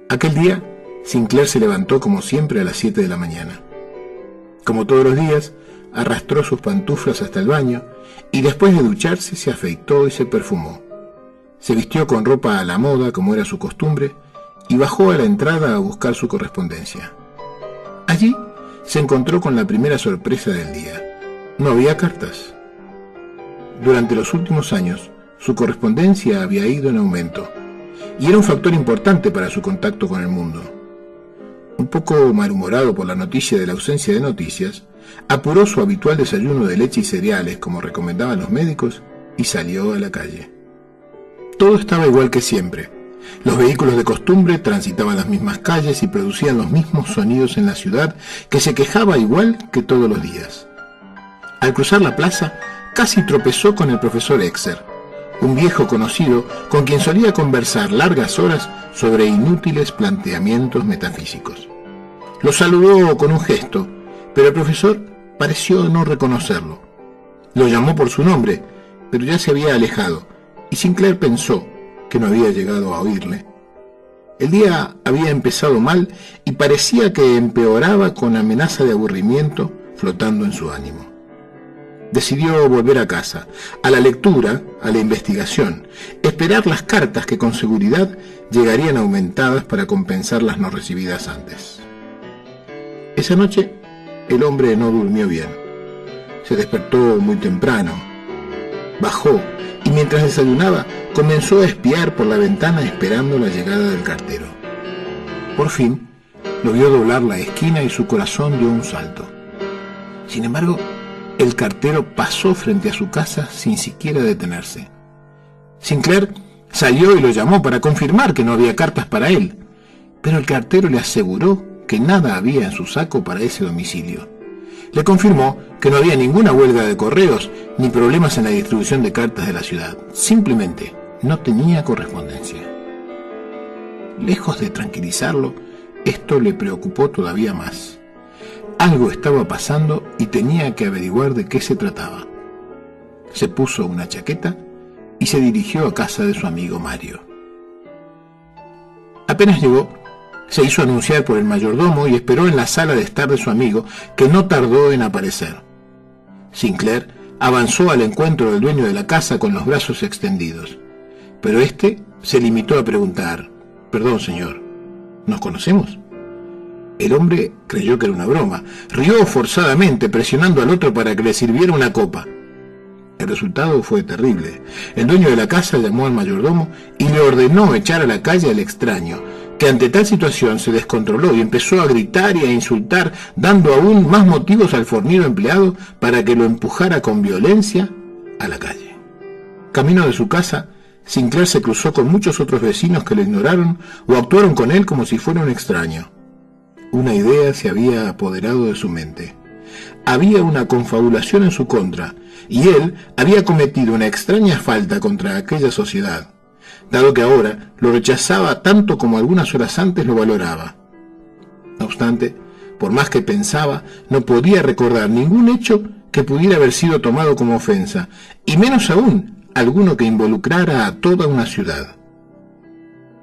Aquel día, Sinclair se levantó como siempre a las 7 de la mañana. Como todos los días, arrastró sus pantuflas hasta el baño y después de ducharse se afeitó y se perfumó. Se vistió con ropa a la moda, como era su costumbre, y bajó a la entrada a buscar su correspondencia. Allí se encontró con la primera sorpresa del día. No había cartas. Durante los últimos años, su correspondencia había ido en aumento, y era un factor importante para su contacto con el mundo. Un poco malhumorado por la noticia de la ausencia de noticias, apuró su habitual desayuno de leche y cereales, como recomendaban los médicos, y salió a la calle. Todo estaba igual que siempre. Los vehículos de costumbre transitaban las mismas calles y producían los mismos sonidos en la ciudad, que se quejaba igual que todos los días. Al cruzar la plaza, casi tropezó con el profesor Exer, un viejo conocido con quien solía conversar largas horas sobre inútiles planteamientos metafísicos. Lo saludó con un gesto, pero el profesor pareció no reconocerlo. Lo llamó por su nombre, pero ya se había alejado, y Sinclair pensó que no había llegado a oírle. El día había empezado mal y parecía que empeoraba con amenaza de aburrimiento flotando en su ánimo. Decidió volver a casa, a la lectura, a la investigación, esperar las cartas que con seguridad llegarían aumentadas para compensar las no recibidas antes. Esa noche el hombre no durmió bien. Se despertó muy temprano, bajó y mientras desayunaba comenzó a espiar por la ventana esperando la llegada del cartero. Por fin lo vio doblar la esquina y su corazón dio un salto. Sin embargo, el cartero pasó frente a su casa sin siquiera detenerse. Sinclair salió y lo llamó para confirmar que no había cartas para él, pero el cartero le aseguró que nada había en su saco para ese domicilio. Le confirmó que no había ninguna huelga de correos ni problemas en la distribución de cartas de la ciudad. Simplemente no tenía correspondencia. Lejos de tranquilizarlo, esto le preocupó todavía más. Algo estaba pasando y tenía que averiguar de qué se trataba. Se puso una chaqueta y se dirigió a casa de su amigo Mario. Apenas llegó, se hizo anunciar por el mayordomo y esperó en la sala de estar de su amigo, que no tardó en aparecer. Sinclair avanzó al encuentro del dueño de la casa con los brazos extendidos, pero éste se limitó a preguntar: «Perdón, señor, ¿nos conocemos?». El hombre creyó que era una broma. Rió forzadamente, presionando al otro para que le sirviera una copa. El resultado fue terrible. El dueño de la casa llamó al mayordomo y le ordenó echar a la calle al extraño, que ante tal situación se descontroló y empezó a gritar y a insultar, dando aún más motivos al fornido empleado para que lo empujara con violencia a la calle. Camino de su casa, Sinclair se cruzó con muchos otros vecinos que lo ignoraron o actuaron con él como si fuera un extraño. Una idea se había apoderado de su mente. Había una confabulación en su contra, y él había cometido una extraña falta contra aquella sociedad, dado que ahora lo rechazaba tanto como algunas horas antes lo valoraba. No obstante, por más que pensaba, no podía recordar ningún hecho que pudiera haber sido tomado como ofensa, y menos aún alguno que involucrara a toda una ciudad.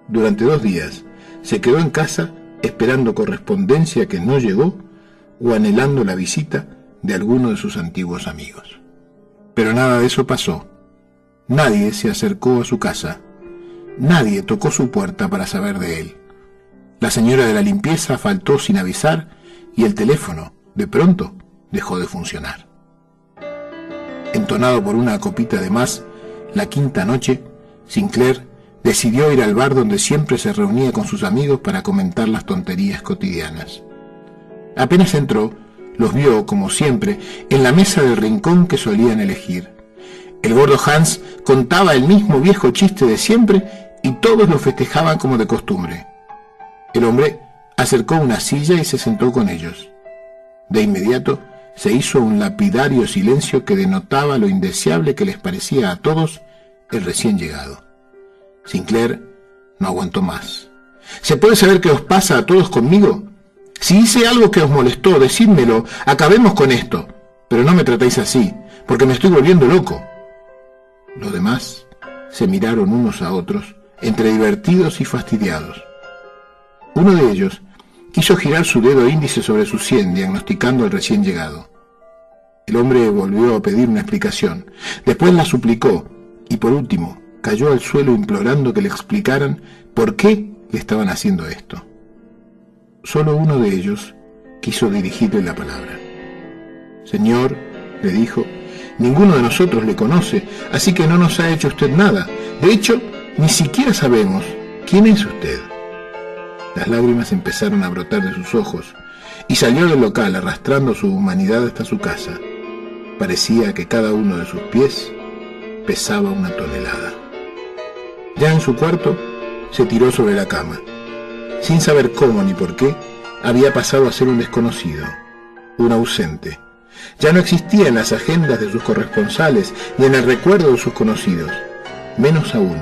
Durante 2 días se quedó en casa esperando correspondencia que no llegó o anhelando la visita de alguno de sus antiguos amigos. Pero nada de eso pasó. Nadie se acercó a su casa. Nadie tocó su puerta para saber de él. La señora de la limpieza faltó sin avisar y el teléfono, de pronto, dejó de funcionar. Entonado por una copita de más, la quinta noche, Sinclair decidió ir al bar donde siempre se reunía con sus amigos para comentar las tonterías cotidianas. Apenas entró, los vio, como siempre, en la mesa del rincón que solían elegir. El gordo Hans contaba el mismo viejo chiste de siempre y todos lo festejaban como de costumbre. El hombre acercó una silla y se sentó con ellos. De inmediato se hizo un lapidario silencio que denotaba lo indeseable que les parecía a todos el recién llegado. Sinclair no aguantó más. ¿Se puede saber qué os pasa a todos conmigo? Si hice algo que os molestó, decídmelo, acabemos con esto. Pero no me tratéis así, porque me estoy volviendo loco. Los demás se miraron unos a otros, entre divertidos y fastidiados. Uno de ellos quiso girar su dedo índice sobre su sien, diagnosticando al recién llegado. El hombre volvió a pedir una explicación, después la suplicó y por último cayó al suelo implorando que le explicaran por qué le estaban haciendo esto. Solo uno de ellos quiso dirigirle la palabra. «Señor», le dijo, «ninguno de nosotros le conoce, así que no nos ha hecho usted nada. De hecho, ni siquiera sabemos quién es usted». Las lágrimas empezaron a brotar de sus ojos y salió del local arrastrando su humanidad hasta su casa. Parecía que cada uno de sus pies pesaba una tonelada. Ya en su cuarto, se tiró sobre la cama. Sin saber cómo ni por qué, había pasado a ser un desconocido, un ausente. Ya no existía en las agendas de sus corresponsales ni en el recuerdo de sus conocidos, menos aún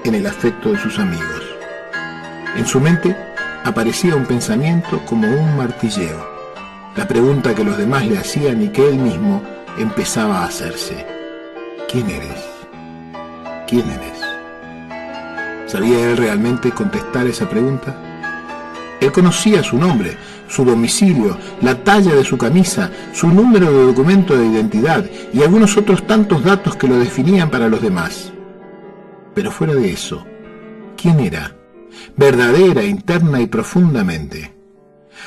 en el afecto de sus amigos. En su mente aparecía un pensamiento como un martilleo, la pregunta que los demás le hacían y que él mismo empezaba a hacerse. ¿Quién eres? ¿Quién eres? ¿Sabía él realmente contestar esa pregunta? Él conocía su nombre, su domicilio, la talla de su camisa, su número de documento de identidad y algunos otros tantos datos que lo definían para los demás. Pero fuera de eso, ¿quién era? Verdadera, interna y profundamente.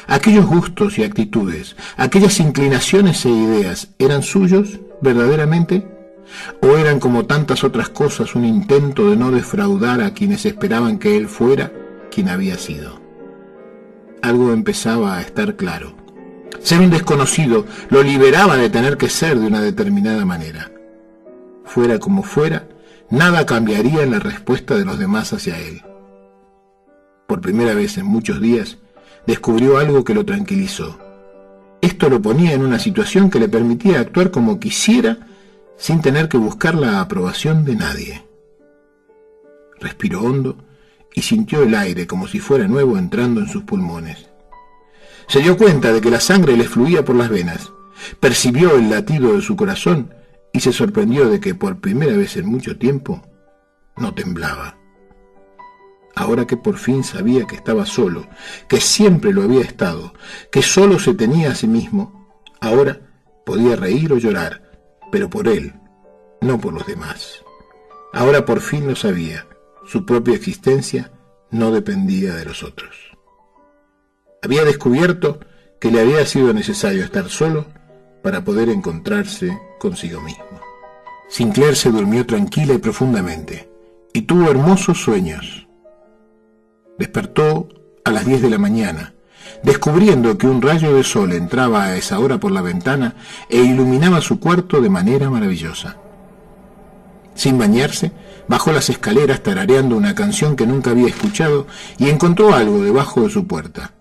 Aquellos gustos y actitudes, aquellas inclinaciones e ideas, ¿eran suyos verdaderamente? ¿O eran, como tantas otras cosas, un intento de no defraudar a quienes esperaban que él fuera quien había sido? Algo empezaba a estar claro. Ser un desconocido lo liberaba de tener que ser de una determinada manera. Fuera como fuera, nada cambiaría en la respuesta de los demás hacia él. Por primera vez en muchos días, descubrió algo que lo tranquilizó. Esto lo ponía en una situación que le permitía actuar como quisiera sin tener que buscar la aprobación de nadie. Respiró hondo y sintió el aire como si fuera nuevo entrando en sus pulmones. Se dio cuenta de que la sangre le fluía por las venas, percibió el latido de su corazón y se sorprendió de que por primera vez en mucho tiempo no temblaba. Ahora que por fin sabía que estaba solo, que siempre lo había estado, que solo se tenía a sí mismo, ahora podía reír o llorar, pero por él, no por los demás. Ahora por fin lo sabía, su propia existencia no dependía de los otros. Había descubierto que le había sido necesario estar solo para poder encontrarse consigo mismo. Sinclair se durmió tranquila y profundamente, y tuvo hermosos sueños. Despertó a las 10 de la mañana, descubriendo que un rayo de sol entraba a esa hora por la ventana e iluminaba su cuarto de manera maravillosa. Sin bañarse, bajó las escaleras tarareando una canción que nunca había escuchado y encontró algo debajo de su puerta,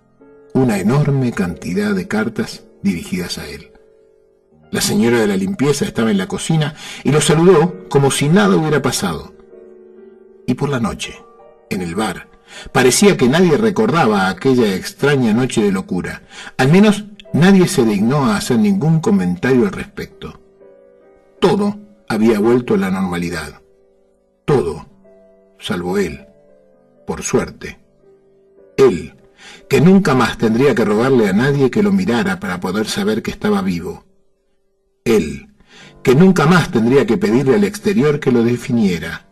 una enorme cantidad de cartas dirigidas a él. La señora de la limpieza estaba en la cocina y lo saludó como si nada hubiera pasado. Y por la noche, en el bar, parecía que nadie recordaba aquella extraña noche de locura. Al menos nadie se dignó a hacer ningún comentario al respecto. Todo había vuelto a la normalidad. Todo, salvo él, por suerte. Él, que nunca más tendría que rogarle a nadie que lo mirara para poder saber que estaba vivo. Él, que nunca más tendría que pedirle al exterior que lo definiera.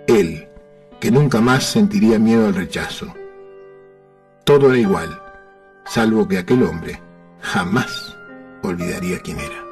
Él, que nunca más sentiría miedo al rechazo. Todo era igual, salvo que aquel hombre jamás olvidaría quién era.